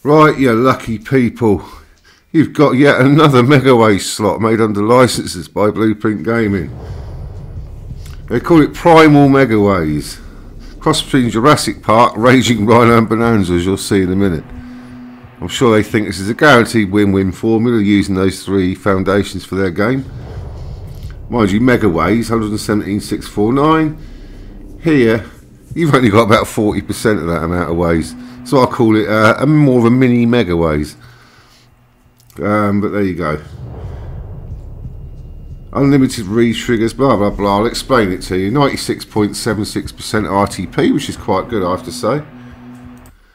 Right, you lucky people. You've got yet another Megaways slot made under licenses by Blueprint Gaming. They call it Primal Megaways. Cross between Jurassic Park, Raging Rhino and Bonanza, as you'll see in a minute. I'm sure they think this is a guaranteed win-win formula using those three foundations for their game. Mind you, Megaways, 117,649. Here, you've only got about 40% of that amount of ways. So I'll call it more of a mini Megaways. But there you go. Unlimited re-triggers, blah blah blah. I'll explain it to you. 96.76% RTP, which is quite good, I have to say.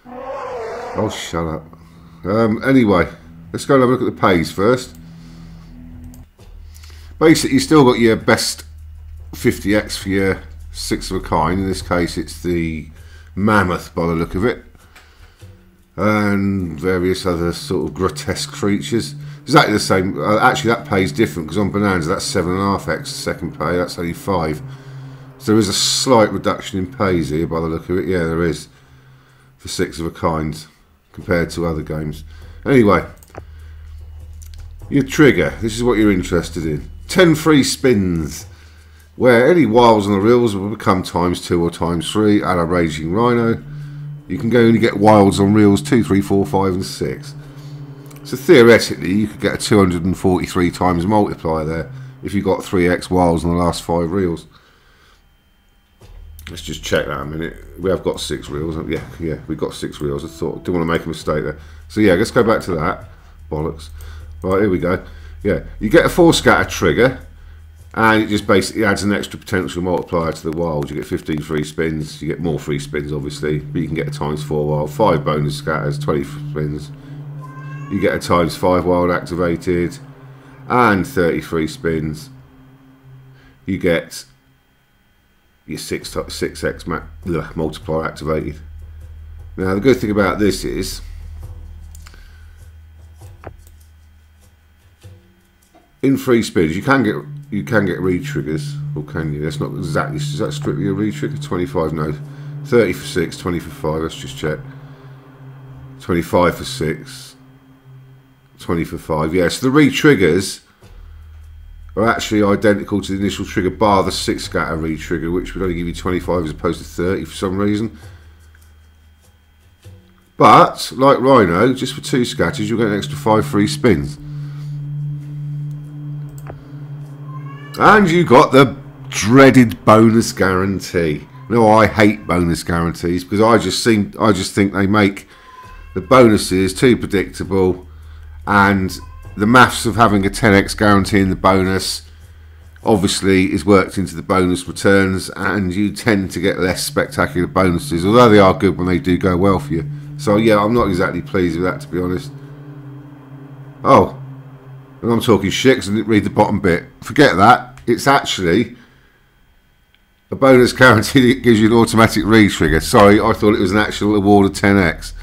Oh, shut up. Anyway, let's go and have a look at the pays first. Basically, you still got your best 50x for your 6 of a kind. In this case, it's the mammoth by the look of it. And various other sort of grotesque creatures. Exactly the same. Actually, that pay is different because on Bonanza that's 7.5x second pay. That's only 5. So there is a slight reduction in pays here by the look of it. Yeah, there is for 6 of a kind compared to other games. Anyway, your trigger. This is what you're interested in. 10 free spins, where any wilds on the reels will become ×2 or ×3. At a Raging Rhino. You can only get wilds on reels 2, 3, 4, 5 and 6. So theoretically you could get a 243 times multiplier there if you got 3x wilds on the last 5 reels. Let's just check that a minute. We have got 6 reels. Yeah, we've got 6 reels. I didn't want to make a mistake there. So yeah, let's go back to that. Bollocks. Right, here we go. Yeah, you get a 4 scatter trigger. And it just basically adds an extra potential multiplier to the wild. You get 15 free spins. You get more free spins, obviously, but you can get a ×4 wild, 5 bonus scatters, 20 spins. You get a ×5 wild activated, and 30 free spins. You get your 6x multiplier activated. Now, the good thing about this is, in free spins, you can get re-triggers, or can you? That's not exactly. Is that strictly a re-trigger? 25, no. 30 for 6, 20 for 5. Let's just check. 25 for 6, 20 for 5. Yeah, so the re-triggers are actually identical to the initial trigger, bar the 6 scatter re-trigger, which would only give you 25 as opposed to 30 for some reason. But like Rhino, just for 2 scatters, you'll get an extra 5 free spins. And you got the dreaded bonus guarantee. No, I hate bonus guarantees because I just think they make the bonuses too predictable, and the maths of having a 10x guarantee in the bonus obviously is worked into the bonus returns, and you tend to get less spectacular bonuses, although they are good when they do go well for you. So yeah, I'm not exactly pleased with that, to be honest. Oh. And I'm talking shit because I didn't read the bottom bit. Forget that. It's actually a bonus guarantee that gives you an automatic re-trigger. Sorry, I thought it was an actual award of 10x.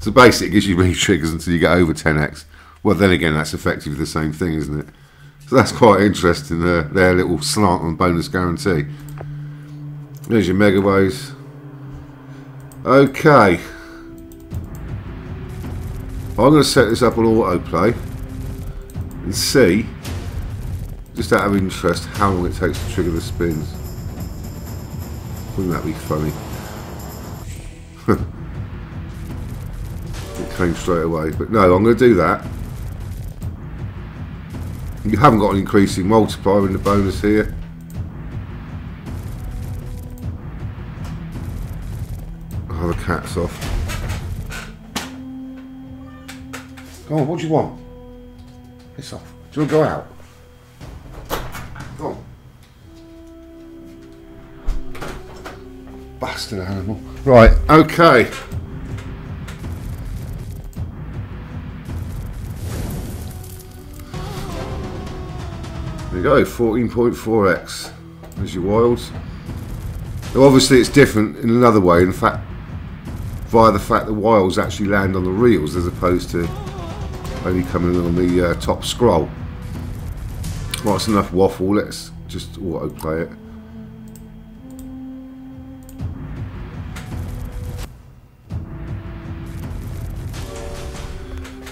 So basically it gives you re-triggers until you get over 10x. Well, then again, that's effectively the same thing, isn't it? So that's quite interesting, their little slant on bonus guarantee. There's your Megaways. Okay. I'm going to set this up on autoplay and see, just out of interest, how long it takes to trigger the spins. Wouldn't that be funny? It came straight away, but no, I'm going to do that. You haven't got an increasing multiplier in the bonus here. Oh, the cat's off. Go on, what do you want? Piss off. Do you want to go out? Go on. Bastard animal. Right, okay. There you go, 14.4x. There's your wilds. Now obviously it's different in another way, in fact, via the fact that wilds actually land on the reels as opposed to only coming on the top scroll. Right, that's enough waffle, let's just autoplay it.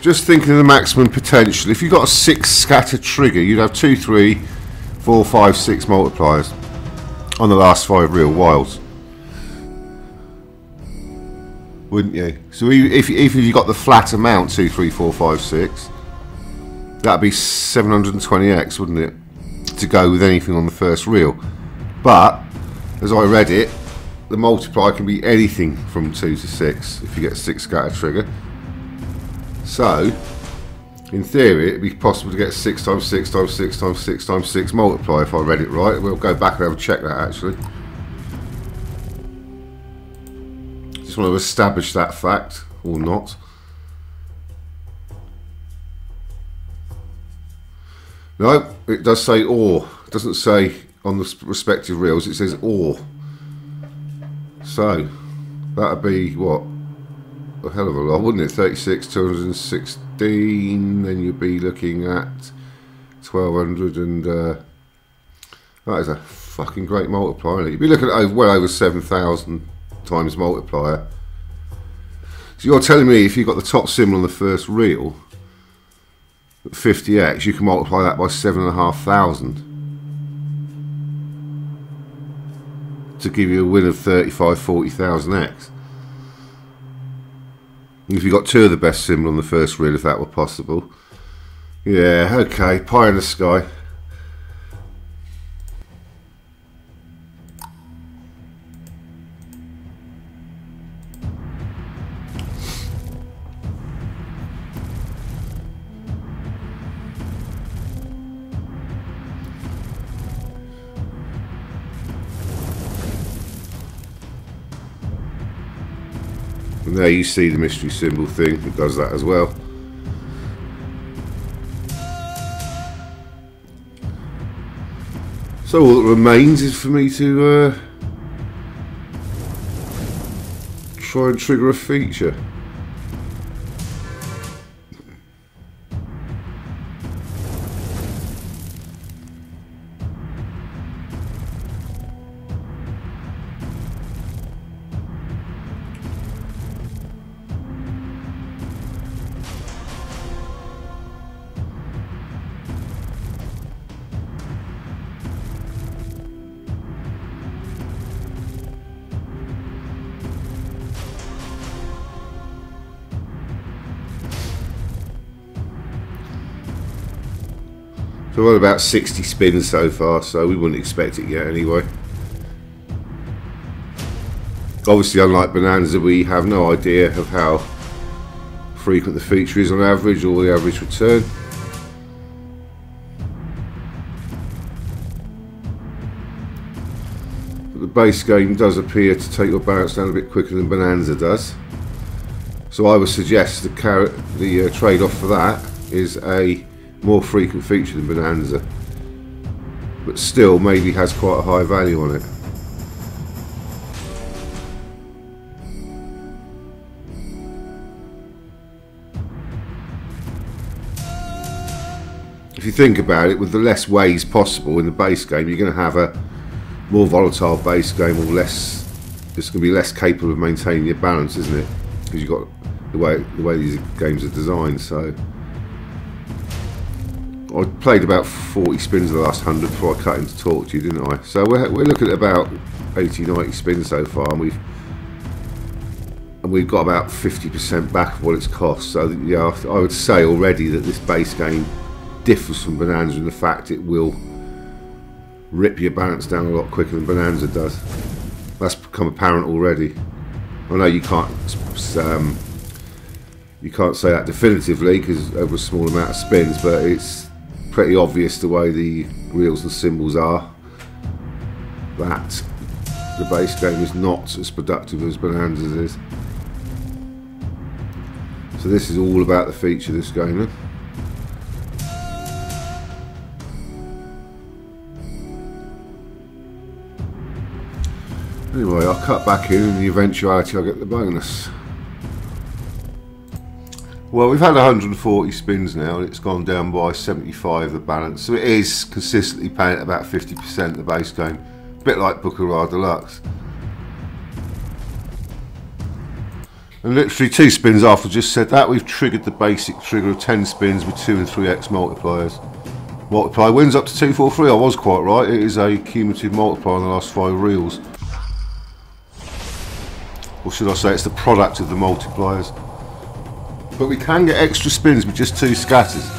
just thinking of the maximum potential. If you've got a 6 scatter trigger, you'd have 2, 3, 4, 5, 6 multipliers on the last 5 real wilds, wouldn't you? So if you got the flat amount 2, 3, 4, 5, 6, that'd be 720x, wouldn't it, to go with anything on the first reel. But as I read it, the multiplier can be anything from 2 to 6 if you get a 6 scatter trigger. So in theory it'd be possible to get 6 times 6 times 6 times 6 times 6 multiplier if I read it right. We'll go back and have a check that actually. Just want to establish that fact or not. No, it does say or. It doesn't say on the respective reels, it says or. So that'd be what? A hell of a lot, wouldn't it? 36, 216, then you'd be looking at 1200, and that is a fucking great multiplier, isn't it? You'd be looking at well over 7,000 times multiplier. So you're telling me if you've got the top symbol on the first reel, 50x, you can multiply that by 7,500 to give you a win of 35, 40,000x. If you got 2 of the best symbol on the first reel, if that were possible. Yeah, okay, pie in the sky. And there you see the mystery symbol thing, it does that as well. So all that remains is for me to try and trigger a feature. So we're on about 60 spins so far, so we wouldn't expect it yet anyway. Obviously, unlike Bonanza, we have no idea of how frequent the feature is on average, or the average return. But the base game does appear to take your balance down a bit quicker than Bonanza does. So I would suggest the trade-off for that is a more frequent feature than Bonanza, but still maybe has quite a high value on it. If you think about it, with the less ways possible in the base game, you're going to have a more volatile base game, or less. It's going to be less capable of maintaining your balance, isn't it? Because you've got the way these games are designed. So I played about 40 spins the last 100 before I cut in to talk to you, didn't I? So we're looking at about 80, 90 spins so far, and we've got about 50% back of what it's cost. So yeah, I would say already that this base game differs from Bonanza in the fact it will rip your balance down a lot quicker than Bonanza does. That's become apparent already. I know you can't say that definitively because over a small amount of spins, but it's pretty obvious the way the reels and symbols are that the base game is not as productive as Bonanza's is. So this is all about the feature of this game then. Anyway, I'll cut back in the eventuality I'll get the bonus. Well, we've had 140 spins now and it's gone down by 75 the balance, so it is consistently paying at about 50% the base game, a bit like Baccarat Deluxe. And literally 2 spins after just said that, we've triggered the basic trigger of 10 spins with 2 and 3x multipliers. Multiplier wins up to 243. I was quite right. It is a cumulative multiplier in the last 5 reels. Or should I say it's the product of the multipliers. But we can get extra spins with just 2 scatters.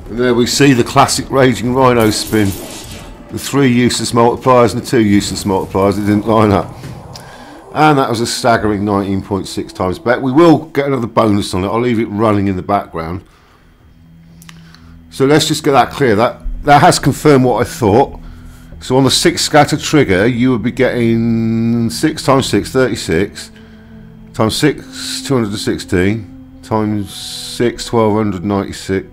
And there we see the classic Raging Rhino spin. The 3 useless multipliers and the 2 useless multipliers that didn't line up. And that was a staggering 19.6 times bet. We will get another bonus on it. I'll leave it running in the background. So let's just get that clear. That has confirmed what I thought. So on the 6 scatter trigger, you would be getting 6 times 6, 36. Times 6, 216. Times 6, 1296.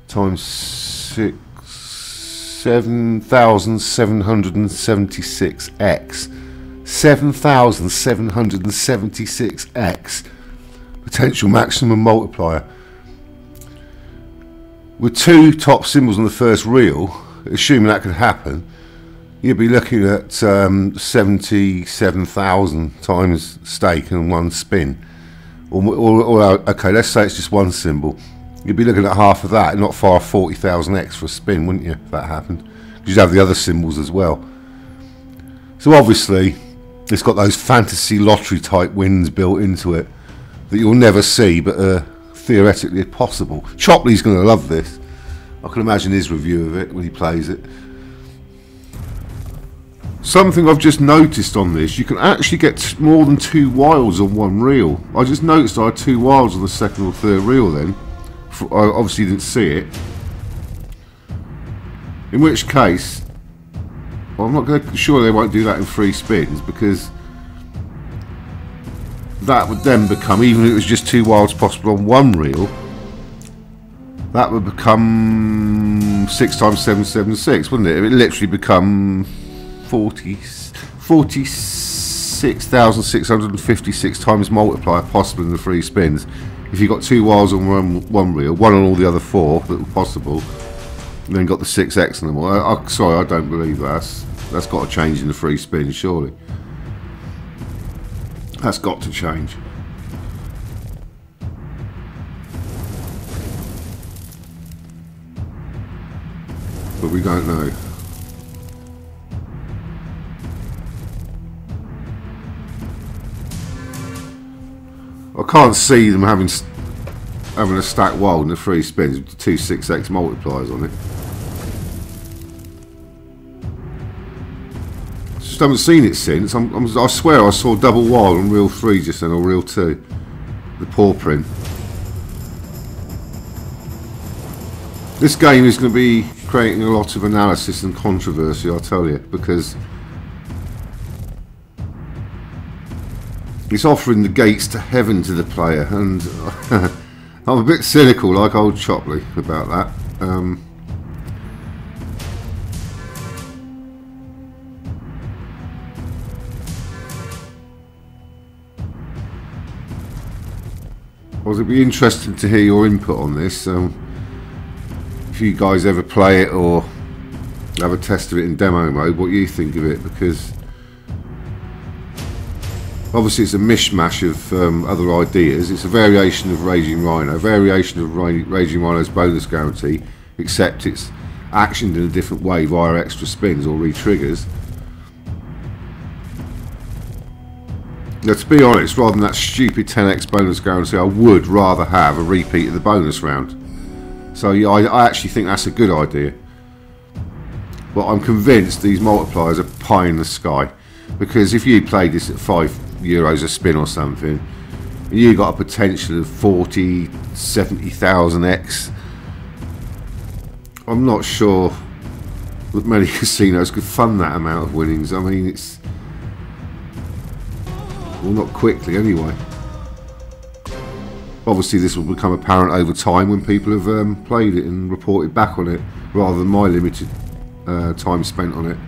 Times 6, 7,776x. 7,776x potential maximum multiplier. With 2 top symbols on the first reel, assuming that could happen, you'd be looking at 77,000 times stake in 1 spin. Or okay, let's say it's just 1 symbol. You'd be looking at half of that, not far off 40,000x for a spin, wouldn't you, if that happened? Because you'd have the other symbols as well. So obviously, it's got those fantasy lottery type wins built into it that you'll never see, but theoretically possible. Chopley's going to love this. I can imagine his review of it when he plays it. Something I've just noticed on this, you can actually get more than 2 wilds on 1 reel. I just noticed I had 2 wilds on the 2nd or 3rd reel then. I obviously didn't see it. In which case, well, I'm not sure they won't do that in 3 spins, because that would then become, even if it was just 2 wilds possible on 1 reel, that would become 6 times 776, wouldn't it? It would literally become 46,656 times multiplier possible in the 3 spins. If you got 2 wilds on one reel, 1 on all the other 4 that were possible, and then got the 6x on them all. Sorry, I don't believe that. That's got to change in the 3 spins, surely. That's got to change. But we don't know. I can't see them having a stacked wild in the 3 spins with 2 6x multipliers on it. Just haven't seen it since. I swear I saw double wild on reel 3 just then, or reel 2. The paw print. This game is going to be creating a lot of analysis and controversy, I'll tell you, because it's offering the gates to heaven to the player, and I'm a bit cynical, like old Chopley, about that. Well, it'd be interesting to hear your input on this. If you guys ever play it or have a test of it in demo mode, what you think of it, because obviously it's a mishmash of other ideas. It's a variation of Raging Rhino, a variation of Raging Rhino's bonus guarantee, except it's actioned in a different way via extra spins or re-triggers. Now, to be honest, rather than that stupid 10x bonus guarantee, I would rather have a repeat of the bonus round. So yeah, I actually think that's a good idea. But I'm convinced these multipliers are pie in the sky. Because if you played this at €5 a spin or something, you got a potential of 40, 70,000x. I'm not sure that many casinos could fund that amount of winnings. I mean, it's... well, not quickly anyway. Obviously this will become apparent over time when people have played it and reported back on it, rather than my limited time spent on it.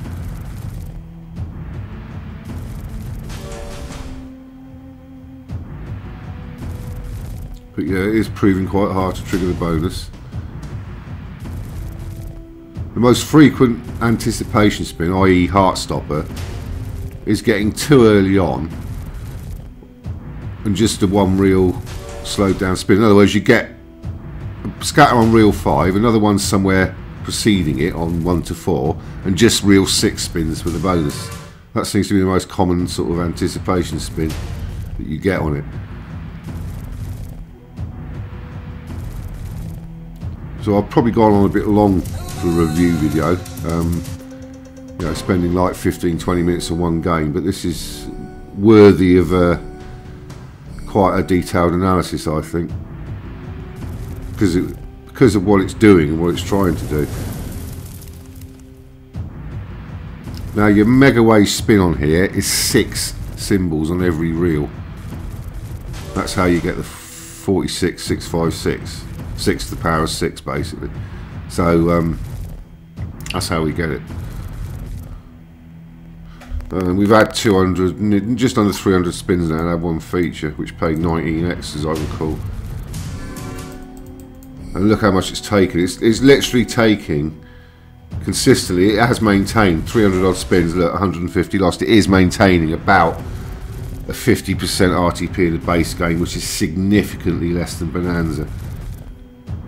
But yeah, it is proving quite hard to trigger the bonus. The most frequent anticipation spin, i.e. heart stopper, is getting too early on and just a one reel slowed down spin. In other words, you get a scatter on reel 5, another one somewhere preceding it on 1 to 4, and just reel 6 spins for the bonus. That seems to be the most common sort of anticipation spin that you get on it. So I've probably gone on a bit long for a review video, you know, spending like 15-20 minutes on one game, but this is worthy of quite a detailed analysis, I think, because of what it's doing and what it's trying to do. Now your Megaways spin on here is 6 symbols on every reel. That's how you get the 46, 656. 6 to the power of 6 basically. So that's how we get it. We've had 200, just under 300 spins now, and had one feature which paid 19x as I recall. And look how much it's taken. It's literally taking consistently, it has maintained 300 odd spins, look, 150 lost. It is maintaining about a 50% RTP in the base game, which is significantly less than Bonanza,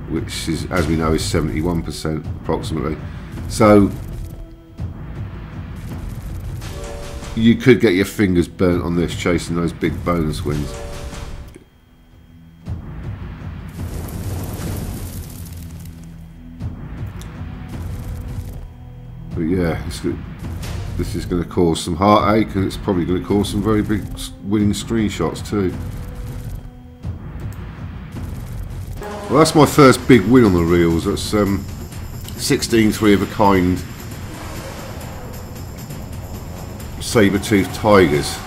which is, as we know, is 71% approximately. So you could get your fingers burnt on this, chasing those big bonus wins. But yeah, this is going to cause some heartache, and it's probably going to cause some very big winning screenshots too. Well, that's my first big win on the reels. That's 16 3 of a kind saber-toothed tigers.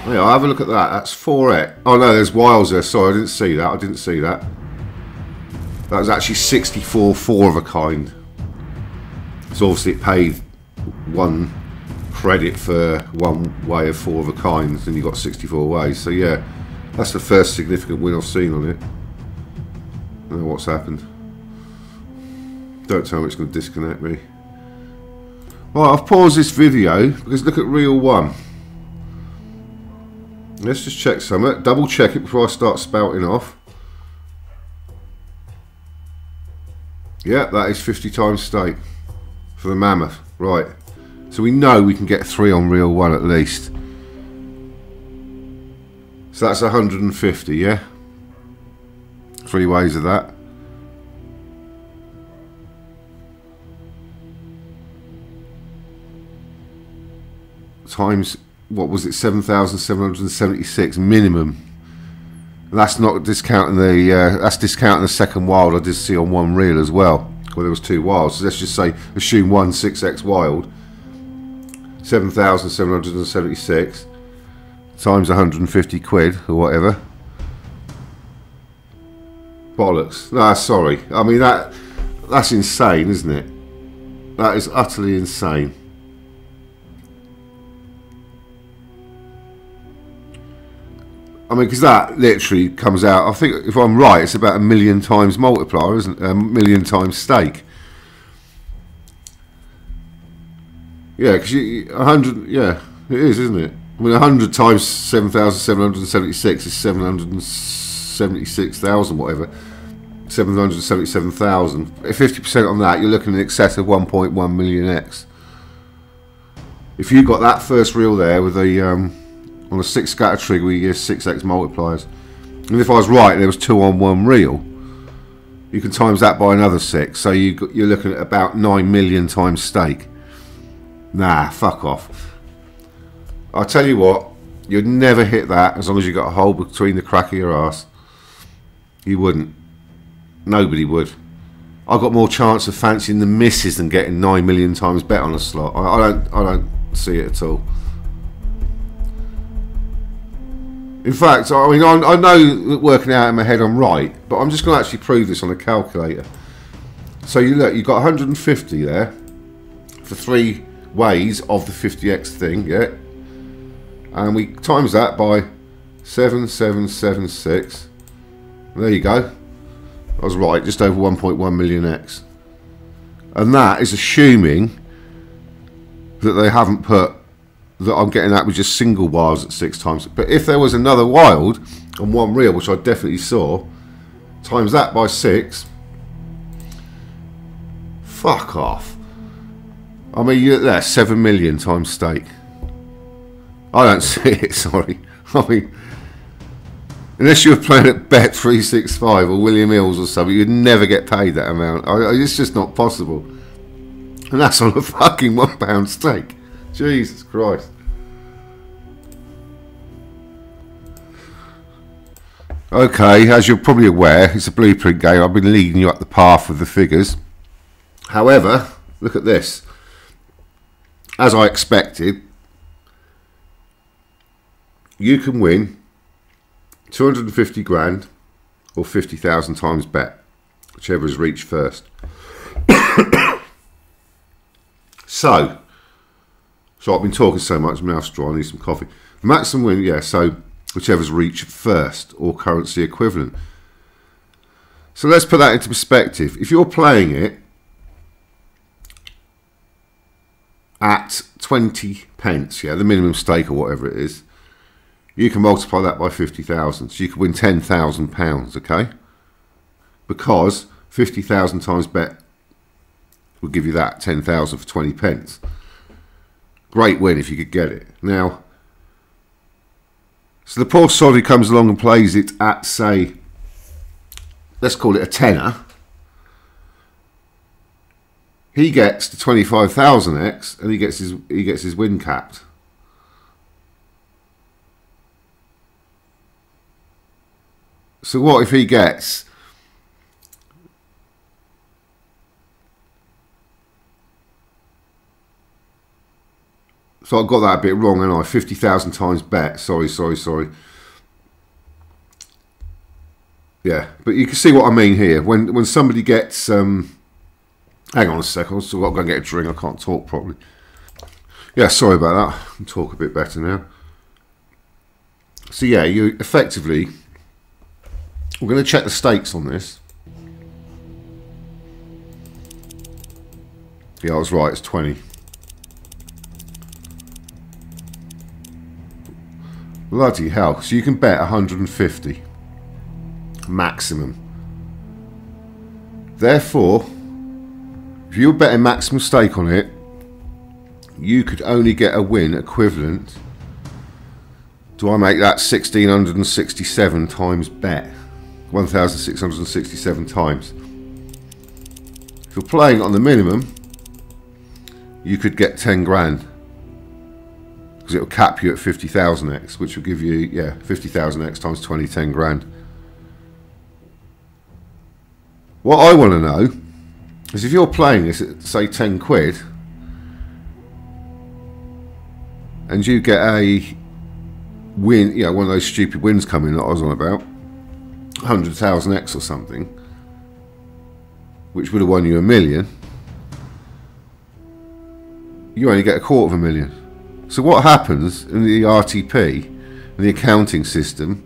Yeah, I'll have a look at that. That's 4x. Oh no, there's wilds there. Sorry, I didn't see that. I didn't see that. That was actually 64 4 of a kind. So obviously it paid 1 credit for 1 way of 4 of a kinds, and you got 64 ways. So yeah, that's the first significant win I've seen on it. I don't know what's happened. Don't tell me it's going to disconnect me. Right, I've paused this video because look at reel 1. Let's just check something. Double check it before I start spouting off. Yeah, that is 50 times stake for the mammoth. Right. So we know we can get 3 on reel 1 at least. So that's 150, yeah? 3 ways of that. Times, what was it, 7,776 minimum. That's not discounting the that's discounting the second wild I did see on one reel as well. Well, there was 2 wilds. So let's just say assume 1 6x wild. 7,776 times 150 quid or whatever. Bollocks. No, sorry. I mean that's insane, isn't it? That is utterly insane. I mean, because that literally comes out, I think, if I'm right, it's about 1 million times multiplier, isn't it? 1 million times stake. Yeah, because 100, yeah, it is, isn't it? I mean, 100 times 7,776 is 776,000, whatever. 777,000. 50% on that, you're looking in excess of 1.1 million X. If you got that first reel there with a on a 6 scatter trigger, we use 6x multipliers. And if I was right, there was 2 on 1 reel. You can times that by another 6, so you're looking at about 9 million times stake. Nah, fuck off. I'll tell you what, you'd never hit that as long as you got a hole between the crack of your arse. You wouldn't. Nobody would. I got more chance of fancying the misses than getting 9 million times bet on a slot. I don't see it at all. In fact, I mean, I know that working out in my head I'm right, but I'm just going to actually prove this on a calculator. So you look, you've got 150 there for 3 ways of the 50x thing, yeah? And we times that by 7776. There you go. I was right, just over 1.1 million x. And that is assuming that they haven't put, that I'm getting that with just single bars at 6 times. But if there was another wild on one reel, which I definitely saw, times that by 6, fuck off. I mean, you're there, 7 million times stake. I don't see it, sorry. I mean, unless you were playing at Bet365 or William Hills or something, you'd never get paid that amount. It's just not possible. And that's on a fucking £1 stake. Jesus Christ. Okay, as you're probably aware, it's a blueprint game. I've been leading you up the path of the figures. However, look at this. As I expected, you can win 250 grand or 50,000 times bet, whichever is reached first. So I've been talking so much, my mouth's dry, I need some coffee. Maximum win, yeah, so whichever's reached first or currency equivalent. So let's put that into perspective. If you're playing it at 20 pence, yeah, the minimum stake or whatever it is, you can multiply that by 50,000. So you could win £10,000, okay? Because 50,000 times bet will give you that 10,000 for 20 pence. Great win if you could get it. Now, so the poor sod who comes along and plays it at, say, let's call it a tenner, he gets the 25,000x and he gets his win capped. So what if he gets So I got that a bit wrong, and I 50,000 times bet. Sorry. Yeah, but you can see what I mean here. When somebody gets hang on a second, I've still got to go and get a drink. I can't talk properly. Yeah, sorry about that. I can talk a bit better now. So yeah, you effectively, we're going to check the stakes on this. Yeah, I was right. It's 20. Bloody hell. So you can bet 150 maximum. Therefore, if you were betting maximum stake on it, you could only get a win equivalent. Do I make that 1,667 times bet? 1,667 times. If you're playing on the minimum, you could get 10 grand. Because it will cap you at 50,000x, which will give you, yeah, 50,000x times 20, 10 grand. What I want to know is if you're playing this at, say, 10 quid, and you get a win, you know, one of those stupid wins coming that I was on about, 100,000x or something, which would have won you $1 million, you only get $250,000. So what happens in the RTP, in the accounting system,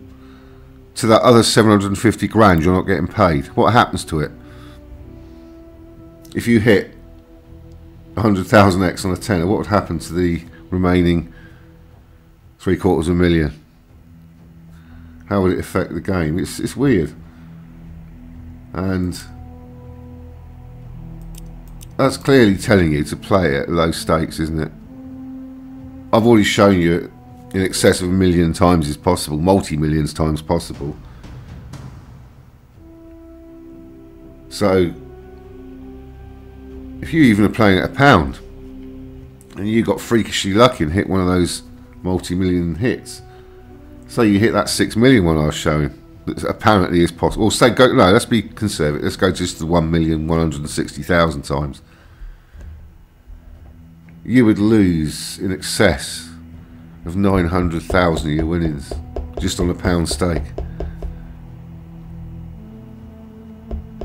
to that other 750 grand you're not getting paid? What happens to it? If you hit 100,000x on a tenner, what would happen to the remaining $750,000? How would it affect the game? It's weird. And that's clearly telling you to play at low stakes, isn't it? I've already shown you in excess of 1 million times is possible, multi-millions times possible. So if you even are playing at £1 and you got freakishly lucky and hit one of those multi-million hits, say you hit that 6 million one I was showing, that apparently is possible, or say go, no, let's be conservative, let's go just to 1,160,000 times. You would lose in excess of 900,000 of your winnings. just on a pound steak.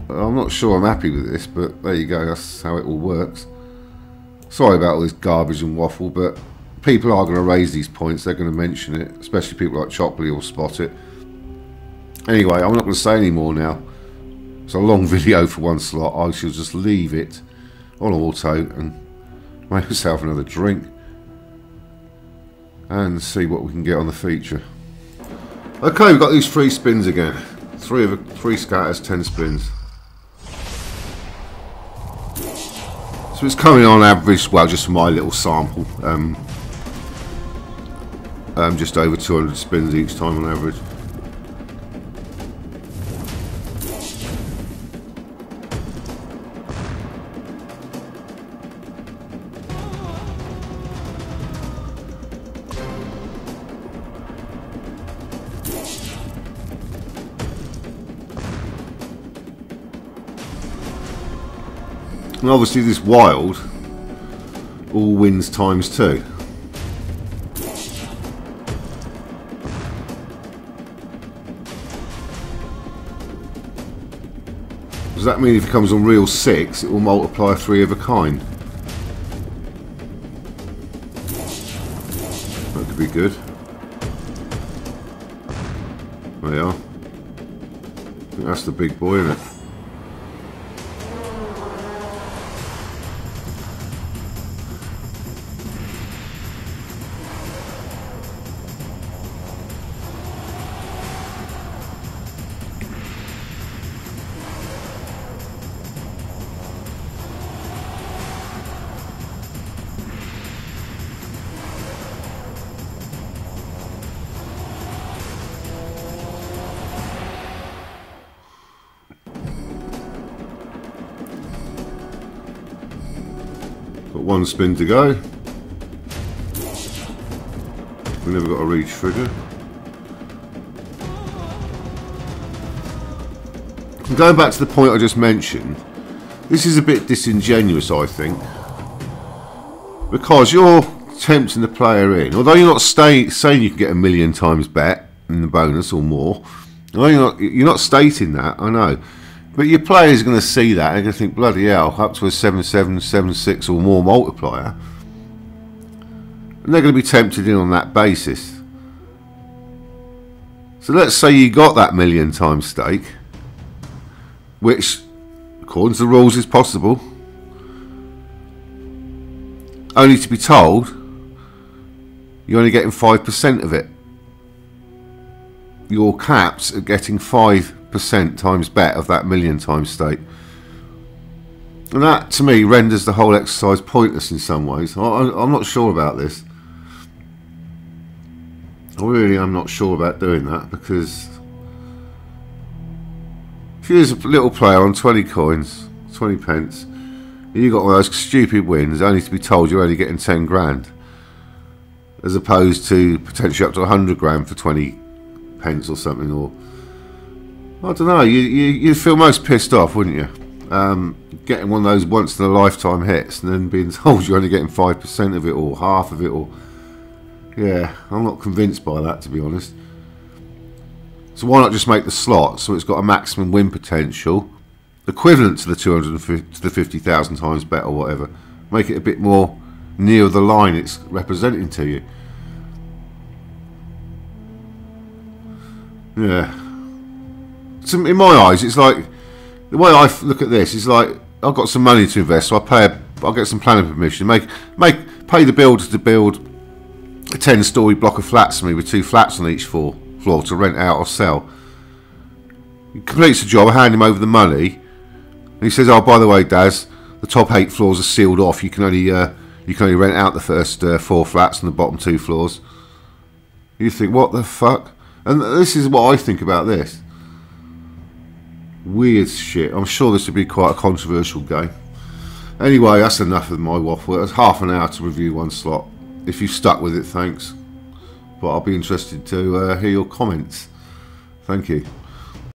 I'm not sure I'm happy with this, but there you go, that's how it all works. Sorry about all this garbage and waffle, but people are going to raise these points, they're going to mention it, especially people like Chopley will spot it. Anyway, I'm not going to say any more now. It's a long video for one slot. I shall just leave it on auto and make myself another drink and see what we can get on the feature. Okay, we've got these 3 spins again. 3 scatters, 10 spins. So it's coming on average, well, just for my little sample, just over 200 spins each time on average. And obviously this wild all wins times 2. Does that mean if it comes on reel 6 it will multiply 3 of a kind? That could be good. There you are. I think that's the big boy, isn't it? Got 1 spin to go. We never got a reach trigger. And going back to the point I just mentioned, this is a bit disingenuous, I think, because you're tempting the player in. Although you're not saying you can get 1,000,000 times bet in the bonus or more. Although you're not stating that, I know. But your players are going to see that and they're going to think, bloody hell, up to a 7-7, 7-6 or more multiplier. And they're going to be tempted in on that basis. So let's say you got that 1,000,000 times stake, which, according to the rules, is possible. Only to be told, you're only getting 5% of it. Your caps are getting 5% times bet of that 1,000,000 times stake, and that to me renders the whole exercise pointless in some ways. I'm not sure about this. I really am not sure about doing that, because if you're a little player on 20 coins, 20 pence, and you got one of those stupid wins only to be told you're only getting 10 grand, as opposed to potentially up to 100 grand for 20 pence or something, or I don't know, you'd feel most pissed off, wouldn't you? Getting one of those once in a lifetime hits and then being told you're only getting 5% of it or half of it, or yeah, I'm not convinced by that, to be honest. So why not just make the slot so it's got a maximum win potential equivalent to the 250 to the 50,000 times bet or whatever. Make it a bit more near the line it's representing to you. Yeah. So in my eyes, it's like, the way I look at this is like, I've got some money to invest, so I'll get some planning permission, pay the builder to build a 10-storey block of flats for me with 2 flats on each floor to rent out or sell. He completes the job, I hand him over the money, and he says, "Oh, by the way, Daz, the top 8 floors are sealed off. You can only rent out the first 4 flats and the bottom 2 floors." You think, what the fuck? And this is what I think about this. Weird shit. I'm sure this would be quite a controversial game. Anyway, that's enough of my waffle. It was half an hour to review one slot. If you've stuck with it, thanks. But I'll be interested to hear your comments. Thank you.